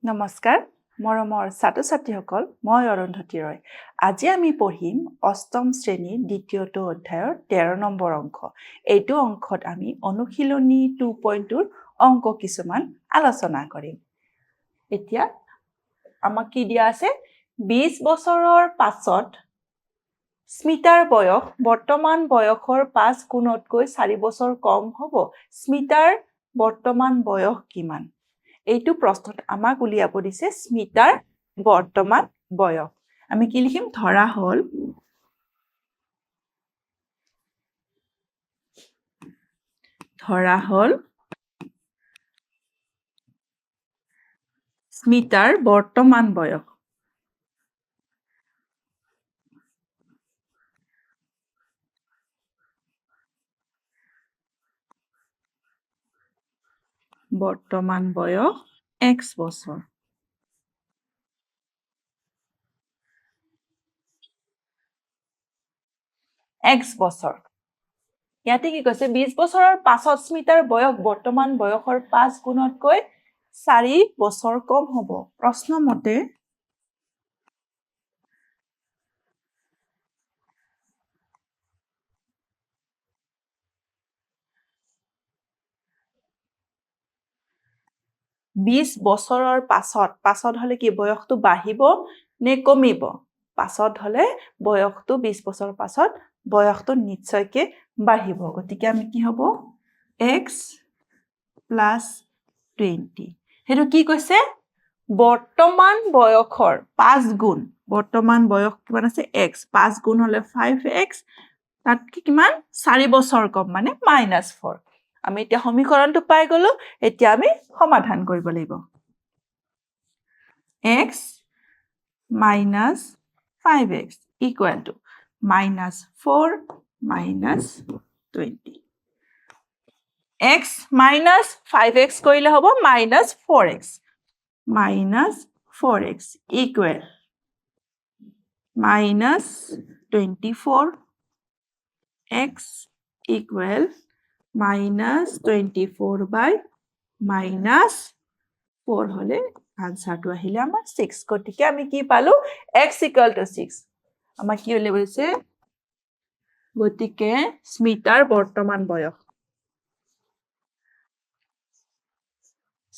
নমস্কাৰ মৰমৰ ছাত্ৰ-ছাত্ৰীসকল মই অৰুন্ধতী ৰয় আজি আমি পঢ়িম অষ্টম শ্ৰেণীৰ দ্বিতীয়টো অধ্যায়ৰ 13 নম্বৰ অংক এইটো অংকত আমি অনুশীলনী 2.2 অংক কিছুমান আলোচনা কৰিম এতিয়া আমাক কি দিয়া আছে 20 বছৰৰ পাছত স্মিতাৰ বয়স বৰ্তমান বয়সৰ 5 গুণতকৈ 4 বছৰ কম হ'ব স্মিতাৰ বৰ্তমান বয়স কিমান এইটো প্ৰশ্নত আমাক উলিয়াব দিছে স্মিতাৰ বৰ্তমান বয়স আমি কি লিখিম ধৰা হল স্মিতাৰ বৰ্তমান বয়স x বছৰ x বছৰ ইয়াতে কি কৈছে 20 বছৰৰ পাছত স্মিতাৰ বয়স বৰ্তমান বয়সৰ 5 গুণতকৈ 4 বছৰ কম হ'ব প্ৰশ্ন মতে 20 বছৰৰ পাছত হলে কি বয়সটো বাঢ়িব নে কমিব পাছত হলে বয়সটো 20 বছৰৰ পাছত বয়সটো নিশ্চয়কৈ বাঢ়িব গতিকে আমি কি হ'ব x + 20 হেতু কি কৈছে বৰ্তমান বয়সৰ 5 গুণ বৰ্তমান বয়স কিমান আছে x 5 গুণ হলে 5x তাত কিমান 4 বছৰ কম মানে -4 আমি এতিয়া সমীকৰণটো পাই গলো এতিয়া আমি সমাধান কৰিব লাগিব x - 5x = -4 - 20 x - 5x কৰিলে হ'ব -4x -4x equal -24 x equal -24/-4 হলে আনসাৰটো আহিলে আমাৰ 6 গতিকে আমি কি পালো x = 6 আমাৰ কি হলে বলছে গতিকে স্মিতাৰ বৰ্তমান বয়স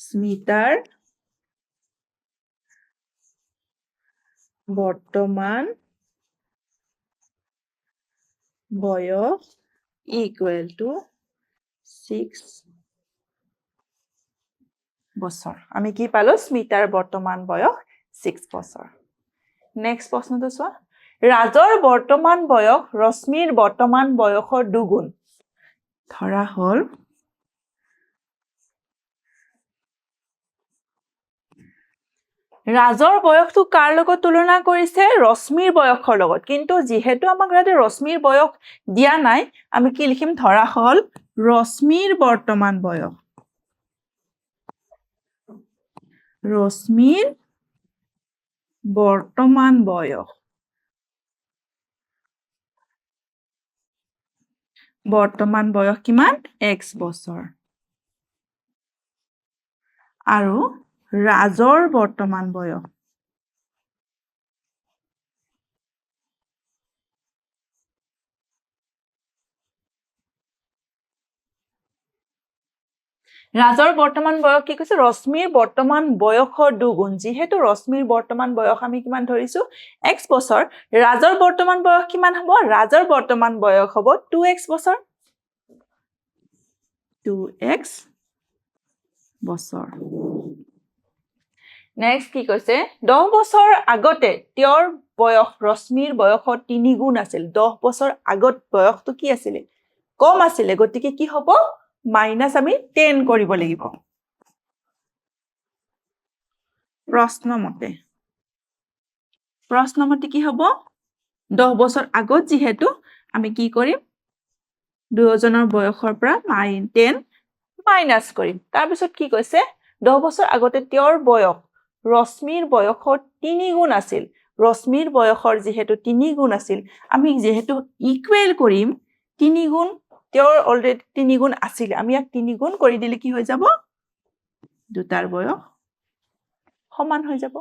স্মিতাৰ বৰ্তমান বয়স = 6 বছৰ আমি কি পালো স্মিতাৰ বৰ্তমান বয়স 6 বছৰ নেক্সট প্ৰশ্নটো চোৱা ৰাজৰ বৰ্তমান বয়স ৰশ্মিৰ বৰ্তমান বয়সৰ দুগুণ ধৰা হল ৰাজৰ বয়সটো কাৰ লগত তুলনা কৰিছে ৰশ্মিৰ বয়সৰ লগত কিন্তু যেহেতু আমাক ইয়াতে ৰশ্মিৰ বয়স দিয়া নাই আমি কি লিখিম ধৰা হল ৰশ্মিৰ বৰ্তমান বয়স ৰশ্মিৰ বৰ্তমান বয়স কিমান x বছৰ আৰু ৰাজৰ বৰ্তমান বয়স ৰাজৰ বৰ্তমান বয়স কি কৈছে ৰশ্মিৰ বৰ্তমান বয়সৰ দুগুণ যেহেতু ৰশ্মিৰ বৰ্তমান বয়স আমি কিমান ধৰিছো x বছৰ ৰাজৰ বৰ্তমান বয়স কিমান হ'ব ৰাজৰ বৰ্তমান বয়স হ'ব 2x বছৰ 2x বছৰ নেক্সট কি কৈছে 10 বছৰ আগতে তেওঁৰ বয়স ৰশ্মিৰ বয়সৰ 3 গুণ আছিল 10 বছৰ আগত বয়সটো কি আছিল কম আছিল গতিকে কি হ'ব মাইনাস আমি 10 কৰিব লাগিব প্ৰশ্নমতে কি হ'ব 10 বছৰ আগত যেহেতু আমি কি কৰিম দুয়োজনৰ বয়সৰ পৰা 10 মাইনাস কৰিম তাৰ পিছত কি কৈছে 10 বছৰ আগতে তেওঁৰ বয়স ৰশ্মিৰ বয়সৰ 3 গুণ আছিল ৰশ্মিৰ বয়সৰ যেহেতু 3 গুণ আছিল আমি যেহেতু ইকুৱেল কৰিম 3 গুণ তেওঁৰ অলৰেডি 3 গুণ আছিল আমি ইয়াক 3 গুণ কৰি দিলে কি হৈ যাব দুটাৰ বয়স সমান হৈ যাব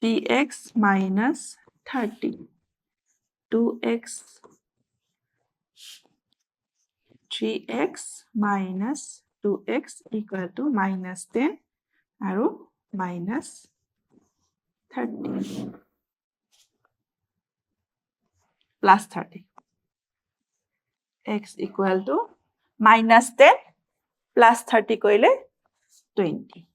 3x minus 30 2x 3x minus 2x equal to minus 10 আৰু minus 30 plus 30 x equal to minus 10 plus 30 কৰিলে 20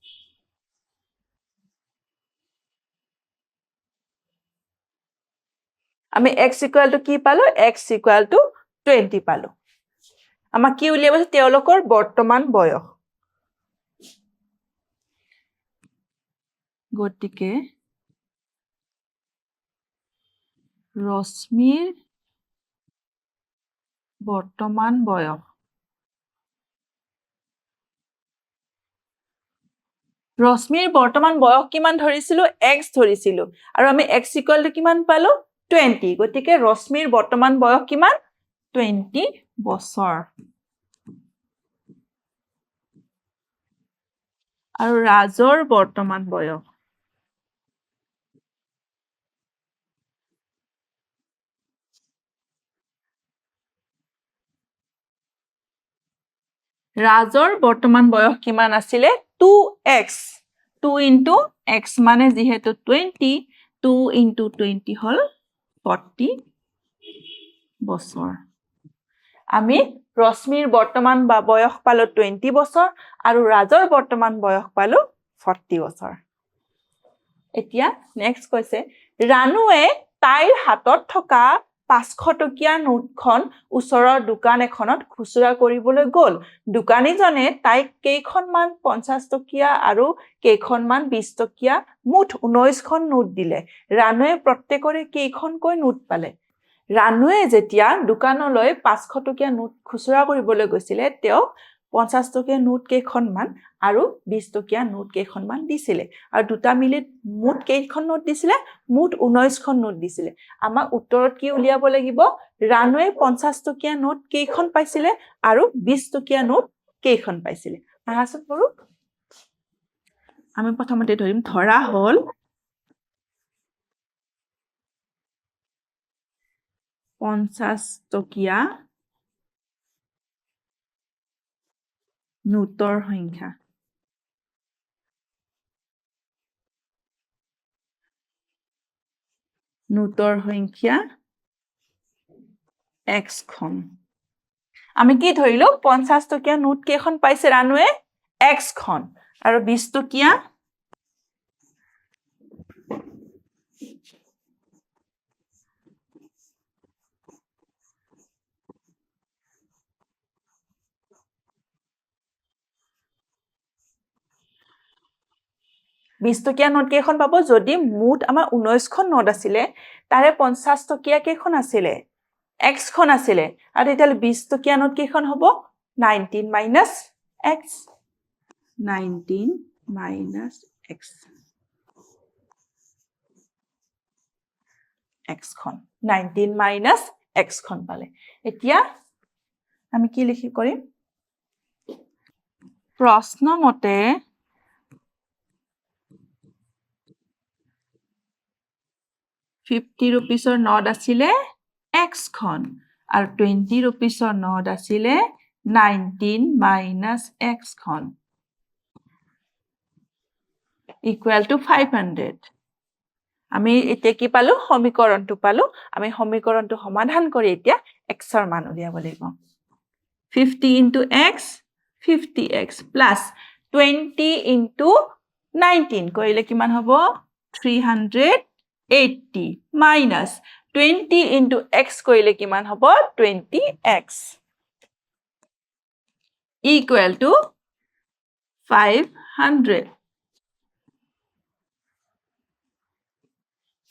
আমি x equal to কি পালো x equal to 20 পালো আমাক কি উলিয়াব তেওঁলোকৰ বৰ্তমান বয়স গতিকে ৰশ্মিৰ বৰ্তমান বয়স ৰশ্মিৰ বৰ্তমান বয়স কিমান ধৰিছিলো x ধৰিছিলো আৰু আমি x equal to কিমান পালো 20 গতিকে ৰশ্মিৰ বৰ্তমান বয়স কিমান 20 বছৰ আৰু ৰাজৰ বৰ্তমান বয়স ৰাজৰ বৰ্তমান বয়স কিমান আছিলে 2x 2 into x মানে যিহেতু 20 2 into 20 হল 40 বছৰ আমি ৰশ্মিৰ বৰ্তমান বয়স পালো 20 বছৰ আৰু ৰাজৰ বৰ্তমান বয়স পালো 40 বছৰ এতিয়া নেক্সট কৈছে ৰানুৱে তাইৰ হাতত থকা 500 টকীয়া নোটখন ওচৰৰ দোকান এখনত খুচুৰা কৰিবলৈ গ'ল দোকানীজনে তাইক কেইখনমান 50 টকীয়া আৰু কেইখনমান 20 টকীয়া মুঠ 19খন নোট দিলে ৰানুৱে প্ৰত্যেকৰে কেইখনকৈ নোট পালে ৰানুৱে যেতিয়া দোকানলৈ 500 টকীয়া নোট খুচুৰা কৰিবলৈ গৈছিলে তেওঁ 50 টকীয়া নোট কেইখনমান আৰু 20 টকীয়া নোট কেইখনমান দিছিলে আৰু দুটা মিলি মুঠ কেইখন নোট দিছিলে মুঠ 19খন নোট দিছিলে আমাক উত্তৰত কি উলিয়াব লাগিব ৰানুৱে 50 টকীয়া নোট কেইখন পাইছিলে আৰু 20 টকীয়া নোট কেইখন পাইছিলে আহাচোন কৰো আমি প্ৰথমতে ধৰিম ধৰা হল 50 টকীয়া নোটৰ সংখ্যা নোটৰ সংখ্যা x খন আমি কি ধৰিলো 50 টকীয়া নোট কেইখন পাইছে ৰানুৱে x খন আৰু 20 টকীয়া টকীয়া নোট কেইখন পাব যদি মুঠ আমাৰ 19খন নোট আছিলে তাৰে 50 টকীয়া কেইখন আছিলে x খন আছিলে আৰু তেতিয়ালে 20 টকীয়া নোট কেইখন হ'ব 19 minus x 19 minus x x খন 19 minus x খন পালে এতিয়া আমি কি লিখি কৰিম প্ৰশ্ন মতে 50 rupeesৰ নোট আছিলে x খন আৰু 20 rupeesৰ নোট আছিলে 19 minus x খন equal to 500 আমি এতিয়া কি পালো সমীকৰণটো পালো আমি সমীকৰণটো সমাধান কৰি এতিয়া x ৰ মান উলিয়াব লাগিব 50 into x 50x plus 20 into 19 কৰিলে কিমান হ'ব 380 minus 20 into x কৰিলে কিমান হ'ব 20x equal to 500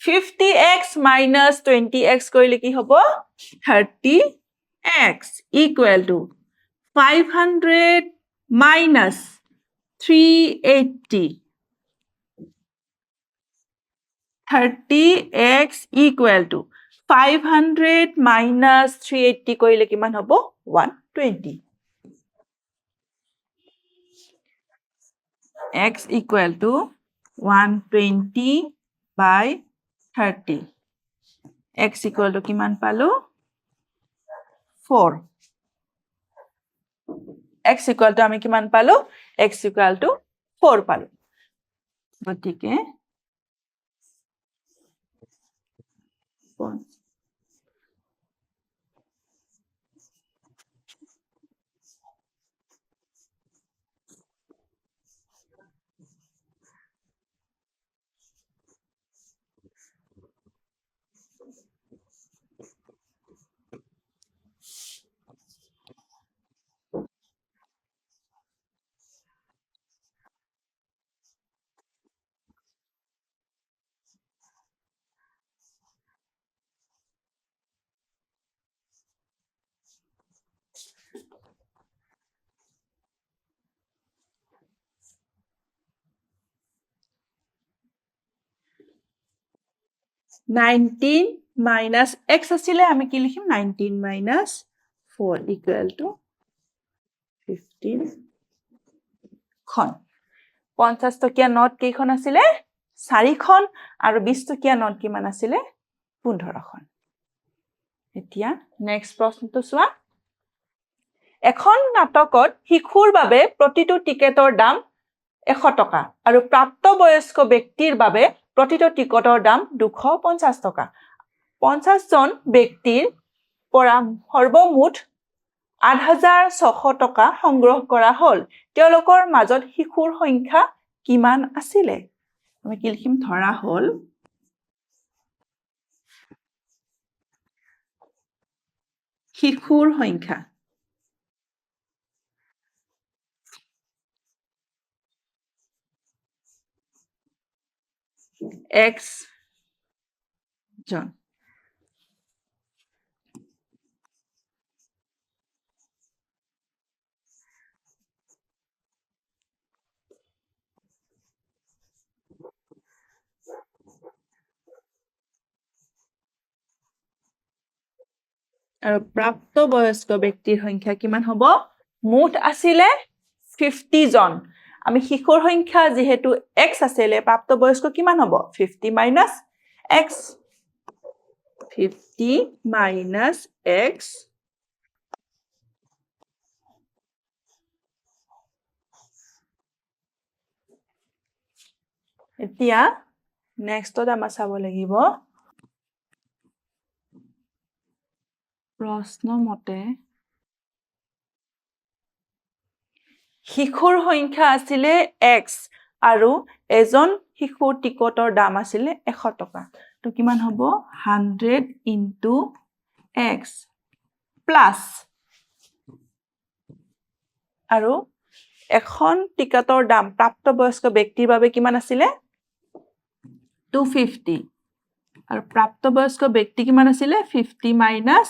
50x minus 20x কৰিলে কি হ'ব 30x equal to 500 minus 380 30x equal to 500 minus 380 কৰিলে কিমান হ'ব 120 x equal to 120 by 30. x equal to কিমান পালো 4. x equal to আমি কিমান পালো x equal to 4 পালো গতিকে 19 minus x আছিলে আমি কি লিখিম 19 minus 4 equal to 15 খন 50 টকীয়া নোট কেইখন আছিলে 4 খন আৰু 20 টকীয়া নোট কিমান আছিলে 15 খন এতিয়া নেক্সট প্ৰশ্নটো চোৱা এখন নাটকত শিশুৰ বাবে প্ৰতিটো টিকেটৰ দাম 100 টকা আৰু প্ৰাপ্তবয়স্ক ব্যক্তিৰ বাবে প্ৰতিটো টিকটৰ দাম 250 টকা 50 জন ব্যক্তিৰ পৰা সৰ্বমুঠ 8600 টকা সংগ্ৰহ কৰা হ'ল তেওঁলোকৰ মাজত শিশুৰ সংখ্যা কিমান আছিলে আমি কি লিখিম ধৰা হ'ল শিশুৰ সংখ্যা x জন আৰু প্ৰাপ্তবয়স্ক ব্যক্তিৰ সংখ্যা কিমান হ'ব মুঠ আছিলে 50 জন আমি শিশুৰ সংখ্যা যেহেতু x আছিলে প্ৰাপ্তবয়স্ক কিমান হ'ব 50 minus x 50 minus x এতিয়া নেক্সটত আমাৰ চাব লাগিব প্ৰশ্ন মতে শিশুৰ সংখ্যা আছিলে x আৰু এজন শিশুৰ টিকটৰ দাম আছিলে 100 টকা তো কিমান হ'ব 100 into x প্লাস আৰু এখন টিকটৰ দাম প্ৰাপ্তবয়স্ক ব্যক্তিৰ বাবে কিমান আছিলে 250 আৰু প্ৰাপ্তবয়স্ক ব্যক্তি কিমান আছিলে 50 minus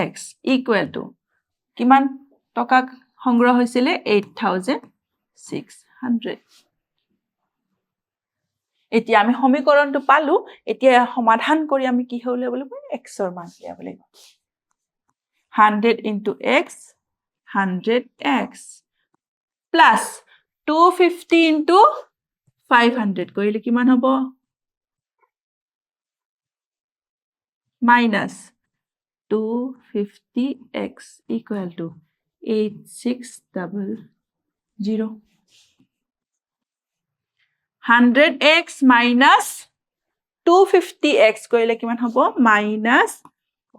x equal to কিমান টকা সংগ্ৰহ হৈছিলে 8600 এতিয়া আমি সমীকৰণটো পালো এতিয়া সমাধান কৰি আমি কি হলে বলব x ৰ মান লিয়াব লাগিব 100 into x 100x plus 250 into 500 কৰিলে কিমান হ'ব minus 250x equal to 8600 100x minus 250x কৰিলে কিমান হ'ব minus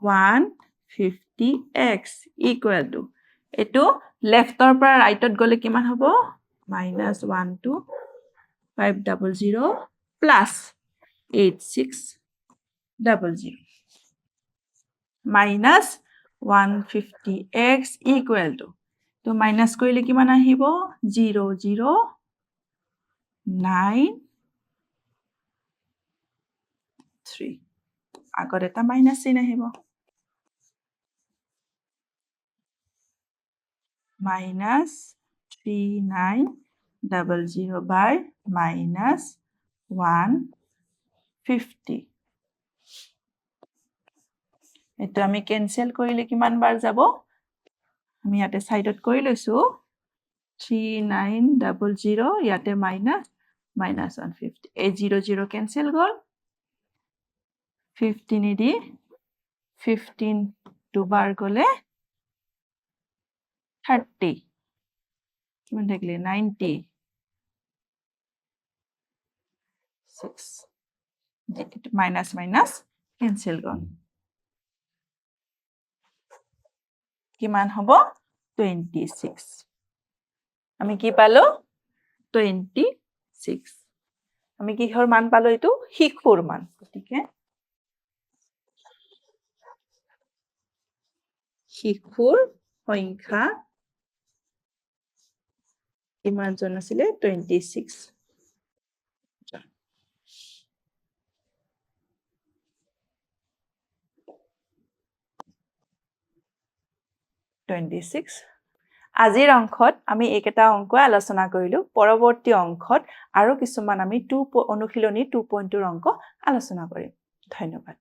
150x equal to এটো লেফটৰ পৰা ৰাইটত গলে কিমান হ'ব minus 12500 plus 8600 minus 150x equal to তো মাইনাস কৰিলে কিমান আহিব 0093 আগত এটা মাইনাস চিন আহিব minus 3900 by minus 150 এটো আমি ক্যান্সেল কৰিলে কিমান বাৰ যাব আমি ইয়াতে সাইডত কৰি লৈছো 3900 ইয়াতে মাইনাছ 150 এই 00 কেনসেল গ'ল 15 দি 15 দুবাৰ গ'লে 30 কিমান থাকিলে 90 6 মাইনাছ মাইনাছ কেনসেল গ'ল কিমান হ'ব 26 আমি কি পালো 26 আমি কিহৰ মান পালো এইটো শিশুৰ মান গতিকে শিশুৰ সংখ্যা কিমান জন আছিলে 26 আজিৰ অংকত আমি এইকেইটা অংক আলোচনা কৰিলো পৰৱৰ্তী অংকত আৰু কিছুমান আমি অনুশীলনী 2.2 অংক আলোচনা কৰিম ধন্যবাদ